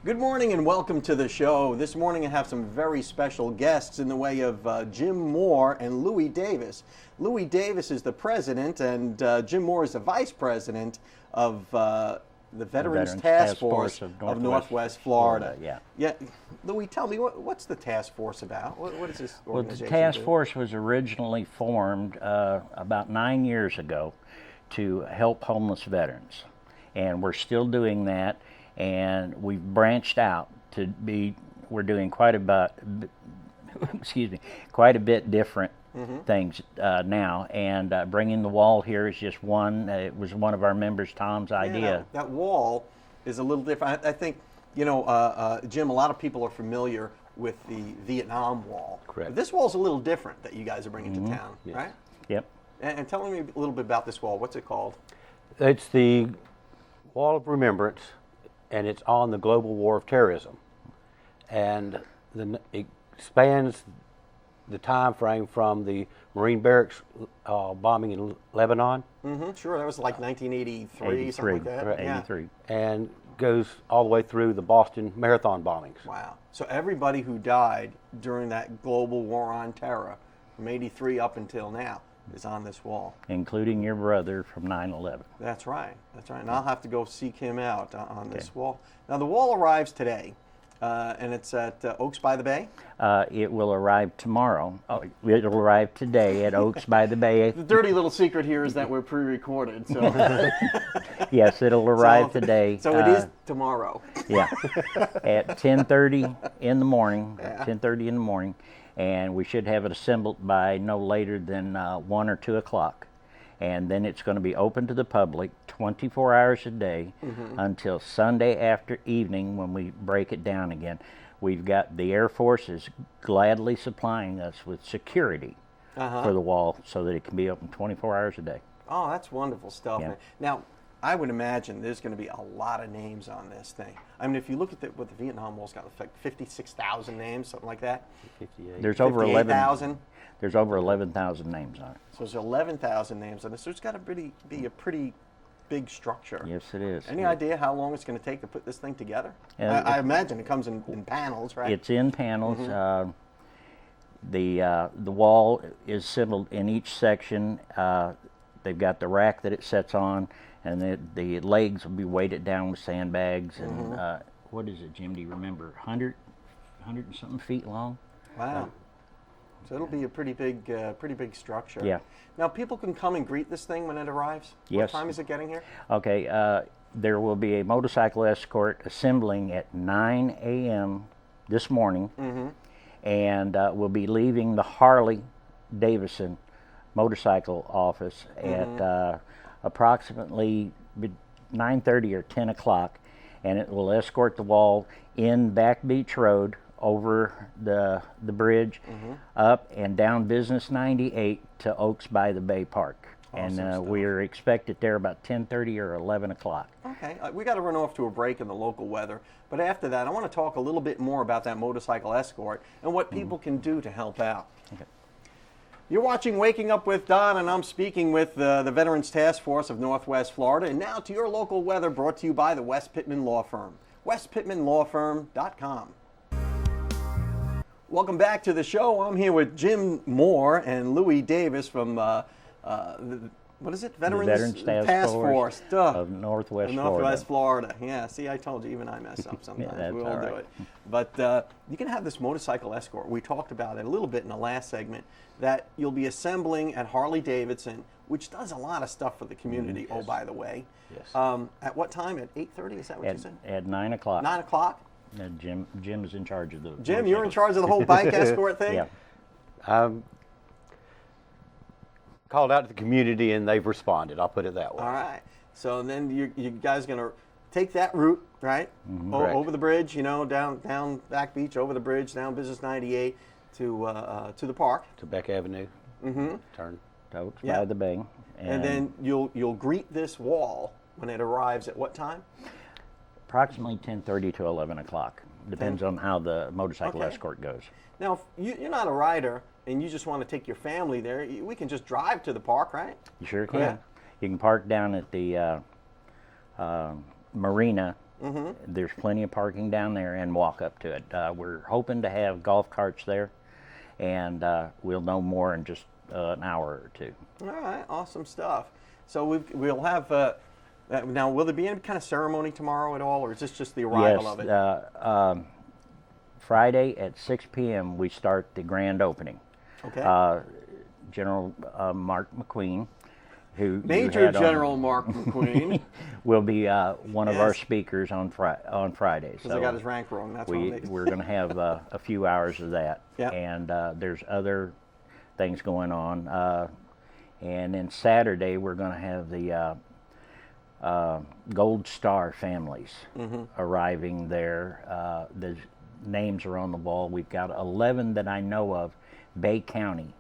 Good morning and welcome to the show. This morning I have some very special guests in the way of Jim Moore and Louis Davis. Louis Davis is the president and Jim Moore is the vice president of the Veterans Task Force of Northwest Florida. Yeah. Louis, tell me, what's the task force about? What is this organization? Well, the task force was originally formed about 9 years ago to help homeless veterans. And we're still doing that. And we've branched out to be, we're doing quite a bit different things now. And bringing the wall here is just one. It was one of our members, Tom's idea. Yeah, that wall is a little different. I think, Jim, a lot of people are familiar with the Vietnam Wall. Correct. This wall's a little different that you guys are bringing to town, yes. right? Yep. And tell me a little bit about this wall. What's it called? It's the Wall of Remembrance, and it's on the global war of terrorism. And it spans the time frame from the Marine barracks bombing in Lebanon. Sure, that was like 1983, something like that. Right. 83. And goes all the way through the Boston Marathon bombings. Wow. So everybody who died during that global war on terror from 83 up until now is on this wall. Including your brother from 9/11. That's right. That's right. And I'll have to go seek him out on this wall. Now, the wall arrives today, and it's at Oaks by the Bay. It will arrive tomorrow. Oh, it'll arrive today at Oaks by the Bay. The dirty little secret here is that we're pre-recorded. So Yes, it'll arrive today. So it is tomorrow. Yeah, at 10:30 in the morning. 10:30 in the morning. And we should have it assembled by no later than 1 or 2 o'clock. And then it's going to be open to the public 24 hours a day until Sunday after evening when we break it down again. We've got the Air Force is gladly supplying us with security for the wall so that it can be open 24 hours a day. Oh, that's wonderful stuff. Yeah. Now, I would imagine there's going to be a lot of names on this thing. I mean, if you look at what the Vietnam Wall's got, like 56,000 names, something like that. 58. There's over 58,000. There's over 11,000 names on it. So there's 11,000 names on this. So it's got to be a pretty big structure. Yes, it is. Any idea how long it's going to take to put this thing together? I imagine it comes in panels, right? It's in panels. The wall is assembled in each section. They've got the rack that it sets on, and the legs will be weighted down with sandbags. And what is it, Jim? Do you remember? 100 and something feet long. Wow. So it'll be a pretty big structure. Yeah. Now people can come and greet this thing when it arrives. Yes. What time is it getting here? Okay. There will be a motorcycle escort assembling at 9 a.m. this morning, and we'll be leaving the Harley Davidson motorcycle office at approximately 9:30 or 10 o'clock, and it will escort the wall in Back Beach Road over the bridge, up and down Business 98 to Oaks by the Bay Park. Awesome and stuff. we're expected there about 10:30 or 11 o'clock. Okay, we got to run off to a break in the local weather, but after that I want to talk a little bit more about that motorcycle escort and what people can do to help out. Okay. You're watching Waking Up with Don, and I'm speaking with the Veterans Task Force of Northwest Florida. And now to your local weather, brought to you by the West Pittman Law Firm. westpittmanlawfirm.com. Welcome back to the show. I'm here with Jim Moore and Louis Davis from what is it? Veterans Task Force of Northwest Florida. Yeah, see, I told you, even I mess up sometimes. That's we all all do right. it. But you can have this motorcycle escort. We talked about it a little bit in the last segment, that you'll be assembling at Harley Davidson, which does a lot of stuff for the community, Yes. oh, by the way. Yes. At what time? At 8:30? Is that what you said? At 9 o'clock. 9 o'clock? Jim is in charge of the Jim, you're in charge of the whole bike escort thing? Yeah. Called out to the community and they've responded. I'll put it that way. All right. So then you guys are going to take that route, right? Correct. Over the bridge, down Back Beach, over the bridge, down Business 98 to the park. To Beck Avenue. Turn. To Oaks Yeah. by the Bay. And then you'll greet this wall when it arrives at what time? approximately 10:30 to 11 o'clock. Depends on how the motorcycle escort goes. Now, if you're not a rider and you just want to take your family there, we can just drive to the park, right? You sure can. Yeah. You can park down at the marina There's plenty of parking down there and walk up to it. We're hoping to have golf carts there, and we'll know more in just an hour or two. All right, awesome stuff. So we'll have, now will there be any kind of ceremony tomorrow at all, or is this just the arrival of it? Friday at 6 p.m. we start the grand opening. Okay. General Mark McQueen, who Major General Mark McQueen will be one of our speakers on Friday. Because I got his rank wrong. That's we're going to have a few hours of that. Yep. And there's other things going on. And then Saturday we're going to have the Gold Star families arriving there. The names are on the wall. We've got 11 that I know of, Bay County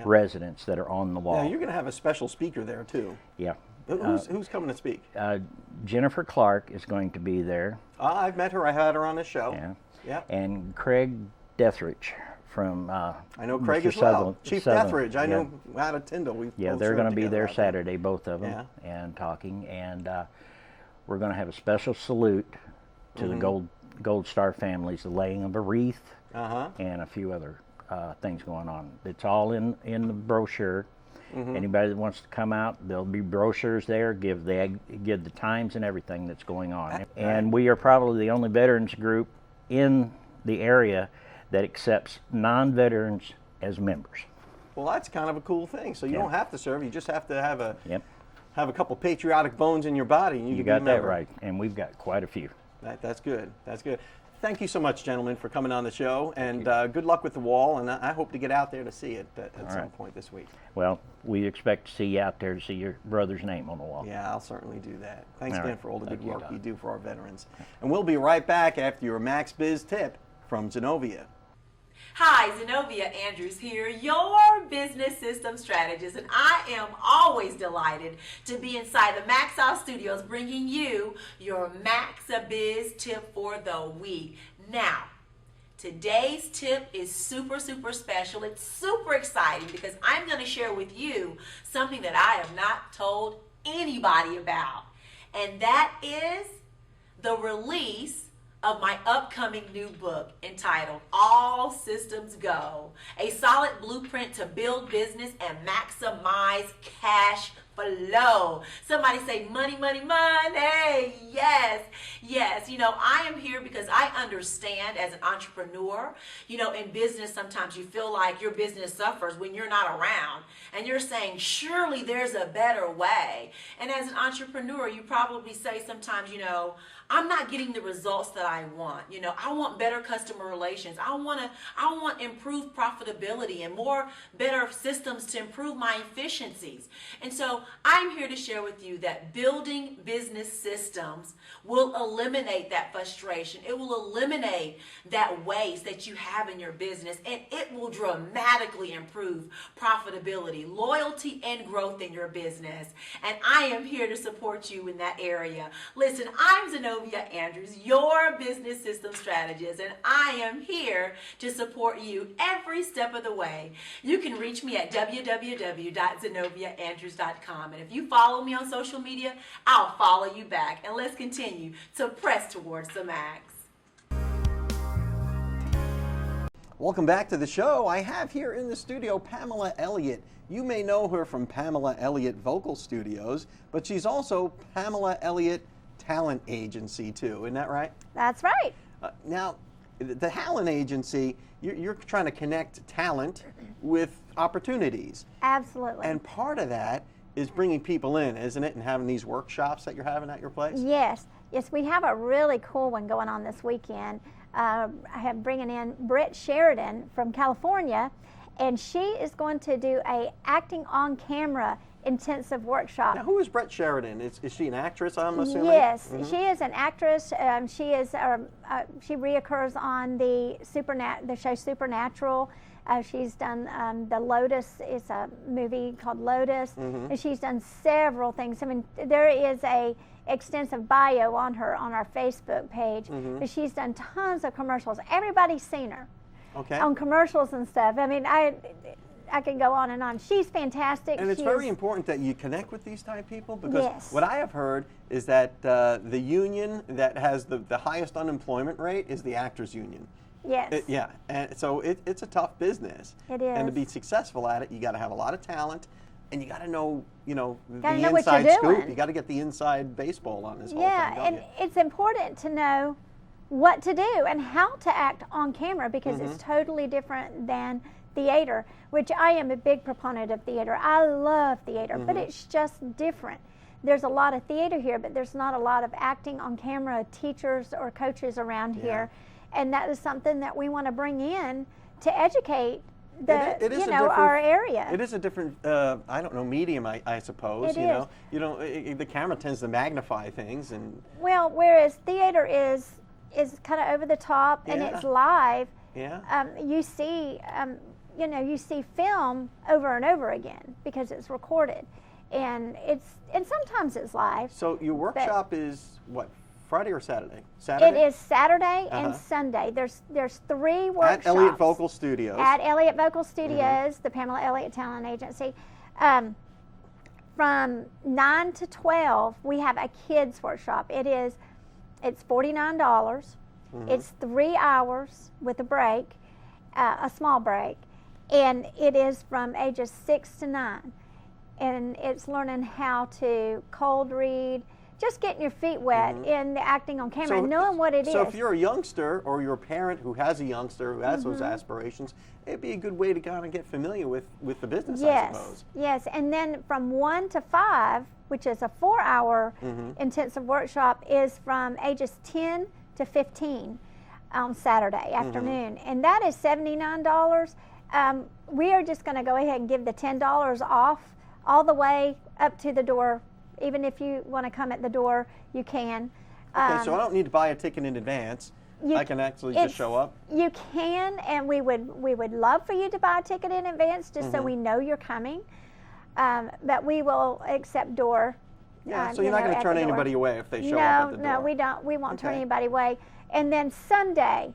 residents that are on the wall. Now you're going to have a special speaker there too. Yeah. Who's coming to speak? Jennifer Clark is going to be there. I've met her. I had her on this show. Yeah. Yeah. And Craig Deatherage from I know Craig Mr. as well. Sutherland. Chief Deatherage. I know out of Tyndall. They're going to be there together. Saturday, both of them, and talking. And we're going to have a special salute to the Gold Star families, the laying of a wreath, and a few other things going on. It's all in the brochure. Anybody that wants to come out, there'll be brochures there. Give the times and everything that's going on. And we are probably the only veterans group in the area that accepts non-veterans as members. Well, that's kind of a cool thing. So you don't have to serve. You just have to have a couple patriotic bones in your body, and you can got be a that member. right. And we've got quite a few. That's good. That's good. Thank you so much, gentlemen, for coming on the show, and good luck with the wall, and I hope to get out there to see it at some point this week. Well, we expect to see you out there to see your brother's name on the wall. Yeah, I'll certainly do that. Thanks All again right. for all the Thank good you, work Don. you do for our veterans. And we'll be right back after your Max Biz tip from Zenobia. Hi, Zenobia Andrews here, your business system strategist, and I am always delighted to be inside the Max Out Studios bringing you your Max Biz tip for the week. Now, today's tip is super special. It's super exciting because I'm going to share with you something that I have not told anybody about, and that is the release of my upcoming new book entitled All Systems Go, a solid blueprint to build business and maximize cash flow. Somebody say money, money, money. Yes. You know, I am here because I understand as an entrepreneur, you know, in business, sometimes you feel like your business suffers when you're not around. And you're saying, surely there's a better way. And as an entrepreneur, you probably say sometimes, you know, I'm not getting the results that I want. You know, I want better customer relations. I want improved profitability and more better systems to improve my efficiencies. And so I'm here to share with you that building business systems will eliminate that frustration. It will eliminate that waste that you have in your business, and it will dramatically improve profitability, loyalty, and growth in your business. And I am here to support you in that area. Listen, I'm Zenobia Andrews, your business system strategist, and I am here to support you every step of the way. You can reach me at www.zenobiaandrews.com, and if you follow me on social media, I'll follow you back, and let's continue to press towards the max. Welcome back to the show. I have here in the studio Pamela Elliott. You may know her from Pamela Elliott Vocal Studios, but she's also Pamela Elliott Talent Agency too. Isn't that right? That's right. Now, the talent agency, you're trying to connect talent with opportunities. Absolutely. And part of that is bringing people in, isn't it? And having these workshops that you're having at your place? Yes, we have a really cool one going on this weekend. I have bringing in Britt Sheridan from California, and she is going to do a acting on camera intensive workshop. Now, who is Brett Sheridan? Is she an actress, I'm assuming? Yes, she is an actress. She reoccurs on the show Supernatural. She's done The Lotus. It's a movie called Lotus, and she's done several things. I mean, there is a extensive bio on her on our Facebook page, but she's done tons of commercials. Everybody's seen her on commercials and stuff. I mean, I can go on and on. She's fantastic. And it's She very is- important that you connect with these type of people, because Yes. what I have heard is that the union that has the highest unemployment rate is the actors union. Yes. Yeah, and so it's a tough business. It And to is. be successful at it, you got to have a lot of talent, and you got to know, the Gotta know what you're inside scoop. doing. You got to get the inside baseball on this whole Yeah, thing, don't and you? it's important to know what to do and how to act on camera, because it's totally different than theater, which I am a big proponent of theater. I love theater, but it's just different. There's a lot of theater here, but there's not a lot of acting on camera teachers or coaches around here. And that is something that we want to bring in to educate It is a different- our area. It is a different, I don't know, medium, I suppose. It is. The camera tends to magnify things, and Well, whereas theater is kind of over the top and Yeah. it's live. yeah. You see, you see film over and over again because it's recorded, and sometimes it's live. So your workshop is what, Friday or Saturday? Saturday. It is Saturday Uh-huh. and Sunday. There's 3 workshops At Elliott Vocal Studios. At Elliott Vocal Studios, the Pamela Elliott Talent Agency. From 9 to 12, we have a kids workshop. It's $49. It's 3 hours with a break, a small break, and it is from ages 6 to 9. And it's learning how to cold read, just getting your feet wet in the acting on camera, knowing what it is. So if you're a youngster or you're a parent who has a youngster who has those aspirations, it'd be a good way to kind of get familiar with the business, I suppose. Yes, and then from 1 to 5, which is a 4-hour intensive workshop, is from ages 10 to 15 on Saturday afternoon, and that is $79. We are just going to go ahead and give the $10 off all the way up to the door. Even if you want to come at the door, you can. Okay, so I don't need to buy a ticket in advance. I can actually just show up. You can, and we would love for you to buy a ticket in advance, just so we know you're coming. But we will accept door. Yeah, so you're not going to at turn the door. anybody away if they show up at the door. No, we don't. We won't turn Okay. anybody away. And then Sunday,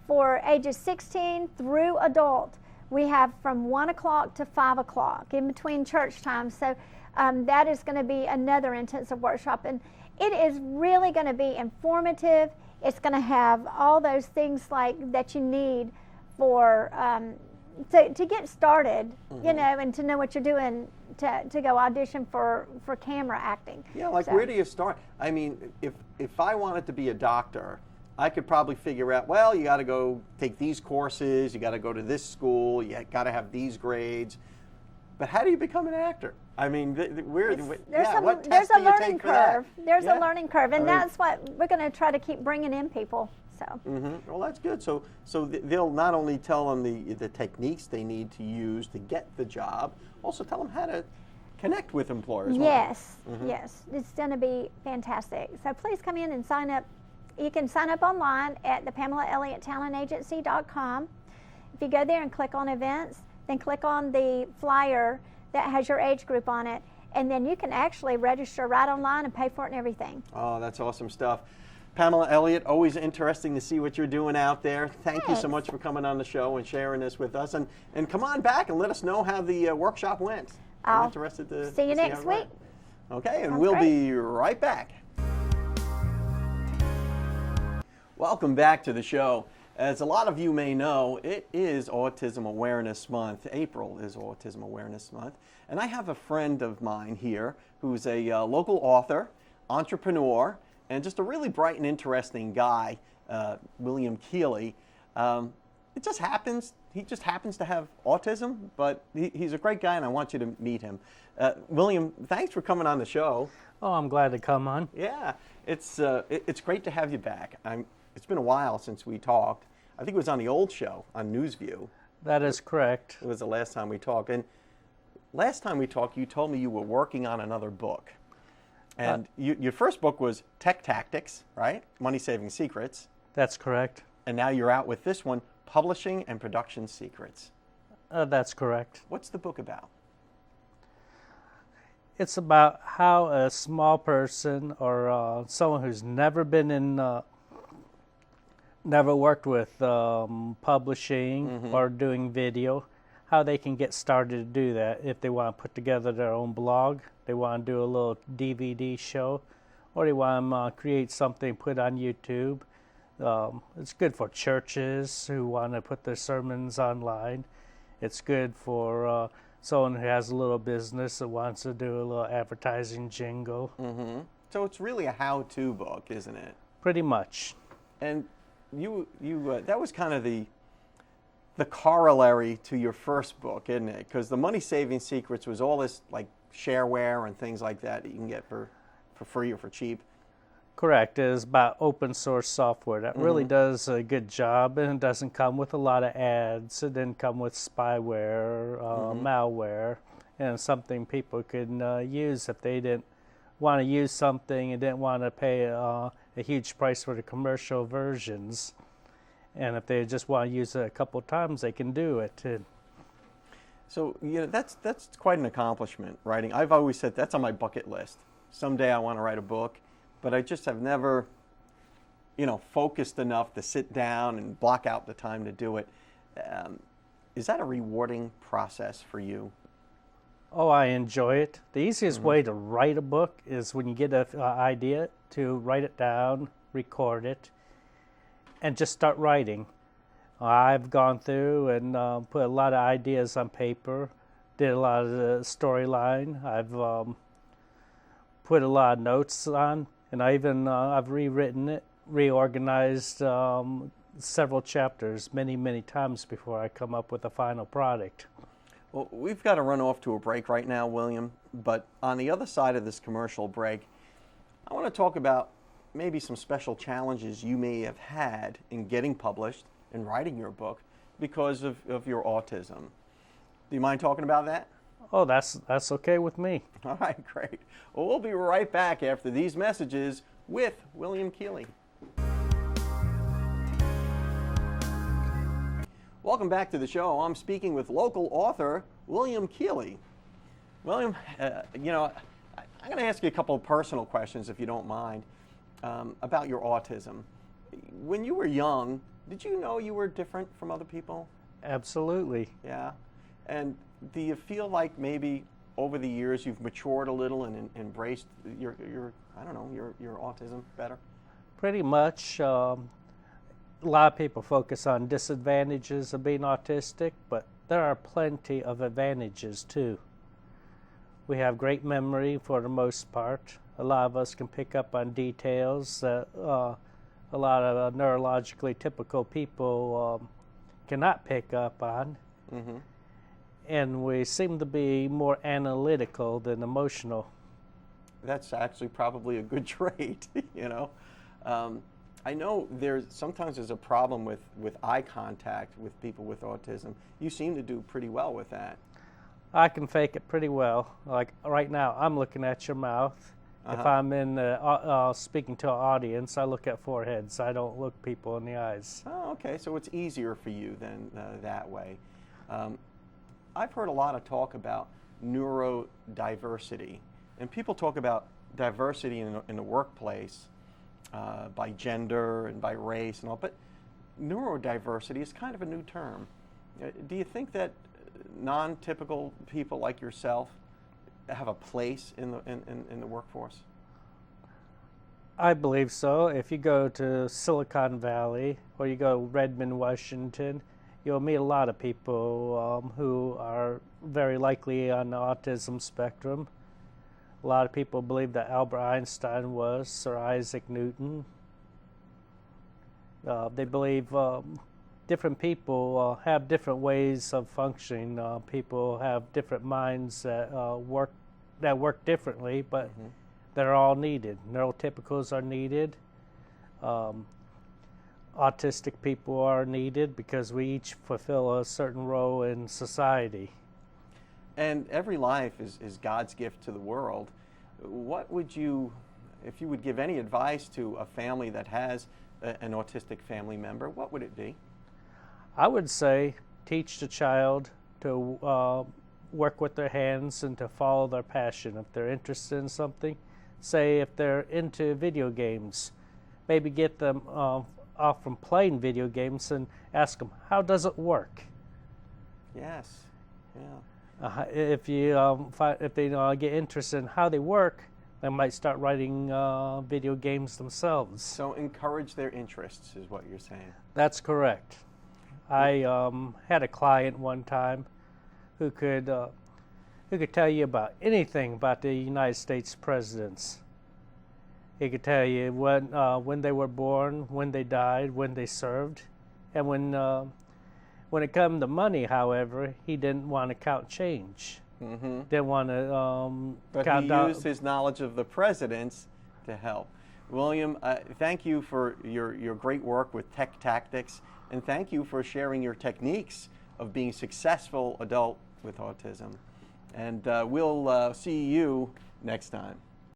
for ages 16 through adult, we have from 1 o'clock to 5 o'clock in between church times. So that is going to be another intensive workshop, and it is really going to be informative. It's going to have all those things like that you need for to get started, and to know what you're doing to go audition for camera acting. Yeah, like So- where do you start? I mean, if I wanted to be a doctor, I could probably figure out, well, you got to go take these courses, you got to go to this school, you got to have these grades. But how do you become an actor? I mean, what There's test a do you learning take for that? curve. There's Yeah. a learning curve, and I mean- that's what we're going to try to keep bringing in people. So Well, that's good. So they'll not only tell them the techniques they need to use to get the job, also tell them how to connect with employers. won't they? yes, it's going to be fantastic. So please come in and sign up. You can sign up online at the PamelaElliottTalentAgency.com. If you go there and click on events, then click on the flyer that has your age group on it, and then you can actually register right online and pay for it and everything. Oh, that's awesome stuff. Pamela Elliott, always interesting to see what you're doing out there. Thank you so Thanks. much for coming on the show and sharing this with us. And come on back and let us know how the workshop went. I'm I'll interested to see you how next it went. week. Okay, and Sounds we'll great. be right back. Welcome back to the show. As a lot of you may know, it is Autism Awareness Month. April is Autism Awareness Month. And I have a friend of mine here who's a local author, entrepreneur, and just a really bright and interesting guy, William Keeley. It just happens, he just happens to have autism, but he's a great guy and I want you to meet him. William, thanks for coming on the show. Oh, I'm glad to come on. Yeah, it's great to have you back. It's been a while since we talked. I think it was on the old show on Newsview. That is correct. It was the last time we talked. And last time we talked, you told me you were working on another book. And your first book was Tech Tactics, right? Money Saving Secrets. That's correct. And now you're out with this one, Publishing and Production Secrets. That's correct. What's the book about? It's about how a small person or someone who's never been in, never worked with publishing or doing video, how they can get started to do that. If they want to put together their own blog, they want to do a little DVD show, or they want to create something, put on YouTube. It's good for churches who want to put their sermons online. It's good for someone who has a little business that wants to do a little advertising jingle. Mm-hmm. So it's really a how-to book, isn't it? Pretty much. And you that was kind of the corollary to your first book, isn't it? Because the Money Saving Secrets was all this like shareware and things like that you can get for free or for cheap. Correct. It is about open source software that really does a good job, and it doesn't come with a lot of ads. It didn't come with spyware, malware, and something people could use if they didn't want to use something and didn't want to pay a huge price for the commercial versions. And if they just want to use it a couple times, they can do it. So that's quite an accomplishment, writing. I've always said that's on my bucket list. Someday I want to write a book, but I just have never, focused enough to sit down and block out the time to do it. Is that a rewarding process for you? Oh, I enjoy it. The easiest way to write a book is when you get an idea to write it down, record it, and just start writing. I've gone through and put a lot of ideas on paper, did a lot of the storyline. I've put a lot of notes on, and I've rewritten it, reorganized several chapters many times before I come up with a final product. Well, we've got to run off to a break right now, William, but on the other side of this commercial break, I want to talk about maybe some special challenges you may have had in getting published and writing your book because of your autism. Do you mind talking about that? Oh, that's okay with me. All right, great. Well, we'll be right back after these messages with William Keeley. Welcome back to the show. I'm speaking with local author William Keeley. William, I'm going to ask you a couple of personal questions, if you don't mind, about your autism. When you were young, did you know you were different from other people? Absolutely. Yeah. And do you feel like maybe over the years you've matured a little and embraced your autism better? Pretty much. A lot of people focus on disadvantages of being autistic, but there are plenty of advantages too. We have great memory for the most part. A lot of us can pick up on details that a lot of neurologically typical people cannot pick up on. Mm-hmm. And we seem to be more analytical than emotional. That's actually probably a good trait, I know sometimes there's a problem with eye contact with people with autism. You seem to do pretty well with that. I can fake it pretty well. Like right now, I'm looking at your mouth. If I'm in speaking to an audience, I look at foreheads. I don't look people in the eyes. Oh, okay. So it's easier for you than that way. I've heard a lot of talk about neurodiversity, and people talk about diversity in the workplace by gender and by race and all, but neurodiversity is kind of a new term. Do you think that non-typical people like yourself have a place in the workforce? I believe so. If you go to Silicon Valley or you go Redmond, Washington, you'll meet a lot of people who are very likely on the autism spectrum. A lot of people believe that Albert Einstein was Sir Isaac Newton. They believe different people have different ways of functioning. People have different minds that work differently, but they're all needed. Neurotypicals are needed. Autistic people are needed because we each fulfill a certain role in society. And every life is God's gift to the world. What would you, if you would give any advice to a family that has an autistic family member, what would it be? I would say teach the child to work with their hands and to follow their passion. If they're interested in something, say if they're into video games, maybe get them off from playing video games and ask them, how does it work? Yes. If if they get interested in how they work, they might start writing video games themselves. So encourage their interests is what you're saying. That's correct. I had a client one time who could tell you about anything about the United States presidents. He could tell you when they were born, when they died, when they served, and when it come to money, however, he didn't want to count change. Mm-hmm. Didn't want to But count he down. used his knowledge of the presidents to help. William, thank you for your great work with Tech Tactics, and thank you for sharing your techniques of being a successful adult with autism. And we'll see you next time.